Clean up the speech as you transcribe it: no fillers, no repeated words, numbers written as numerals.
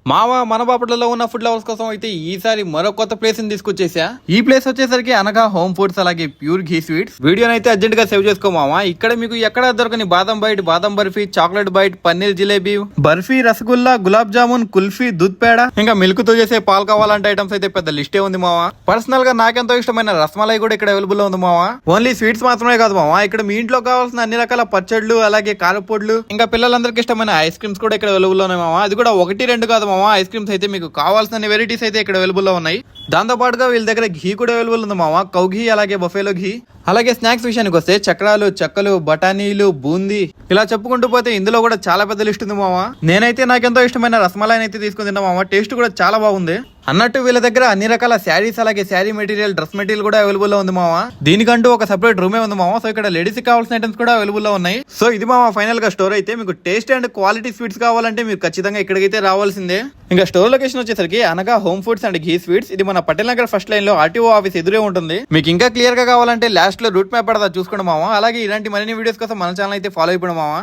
మావా మన బాపట్లలో ఉన్న ఫుడ్ లవర్స్ కోసం అయితే ఈసారి మరో కొత్త ప్లేస్ ని తీసుకొచ్చేసా. ఈ ప్లేస్ వచ్చేసరికి అనగా హోమ్ ఫుడ్స్ అలాగే ప్యూర్ ఘీ స్వీట్స్. వీడియోని అయితే అర్జెంట్ గా సేవ్ చేసుకో మావా. ఇక్కడ మీకు ఎక్కడ దొరకని బాదం బైట్, బాదం బర్ఫీ, చాక్లెట్ బైట్, పన్నీర్ జిలేబీ, బర్ఫీ, రసగుల్లా, గులాబ్ జామున్, కుల్ఫీ, దుధ్ పేడ, ఇంకా మిల్క్ తో చేసే పాలు కావాలంటే ఐటమ్స్ అయితే పెద్ద లిస్టే ఉంది మావా. పర్సనల్ గా నాకెంతో ఇష్టమైన రసమలై కూడా ఇక్కడ అవైలబుల్ ఉంది మావా. ఓన్లీ స్వీట్స్ మాత్రమే కాదు మావా, ఇక్కడ మీ ఇంట్లో కావాల్సిన అన్ని రకాల పచ్చళ్ళు అలాగే కారపొడ్లు, ఇంకా పిల్లలందరికీ ఇష్టమైన ఐస్ క్రీమ్స్ కూడా ఇక్కడ అవైలబుల్ ఉన్నాయి మావా. అది కూడా 1-2 కాదు మావా, ఐస్ క్రీమ్స్ అయితే మీకు కావాల్సిన వెరైటీస్ అయితే ఇక్కడ అవైలబుల్ లో ఉన్నాయి. దాంతో పాటుగా వీళ్ళ దగ్గర ఘీ కూడా అవైలబుల్ ఉంది మావా, కౌ ఘీ అలాగే బఫేలో ఘీ. అలాగే స్నాక్స్ విషయానికి వస్తే చక్రాలు, చెక్కలు, బఠానీలు, బూందీ, ఇలా చెప్పుకుంటూ పోతే ఇందులో కూడా చాలా పెద్ద లిస్ట్ ఉంది మావా. నేనైతే నాకెంతో ఇష్టమైన రసమలాయిని అయితే తీసుకుని తిన్నా మావా. టేస్ట్ కూడా చాలా బాగుంది. అన్నట్టు వీళ్ళ దగ్గర అన్ని రకాల శారీస్ అలాగే శారీ మెటీరియల్, డ్రెస్ మెటీరియల్ కూడా అవైలబుల్ లో ఉంది మావా. దీనికంటూ ఒక సెపరేట్ రూమే ఉంది మావా. సో ఇక్కడ లేడీస్ కి కావాల్సిన ఐటమ్స్ కూడా అవైలబుల్ లో ఉన్నాయి. సో ఇది మావా ఫైనల్ గా స్టోర్ అయితే. మీకు టేస్ట్ అండ్ క్వాలిటీ స్వీట్స్ కావాలంటే మీరు ఖచ్చితంగా ఇక్కడికైతే రావాల్సిందే. ఇంకా స్టోర్ లొకేషన్ వచ్చేసరికి అనగా home foods and ghee sweets. ఇది మన పటేల్ నగర్ ఫస్ట్ లైన్ లో ఆర్టీఓ ఆఫీస్ ఎదురే ఉంటుంది. మీకు ఇంకా క్లియర్ గా కావాలంటే లాస్ట్ లో రూట్ మ్యాప్ పడదా చూసుకోండి మావా. అలాగే ఇలాంటి మరిన్ని వీడియోస్ కోసం మన ఛానల్ అయితే ఫాలో అయిపోండి మావా.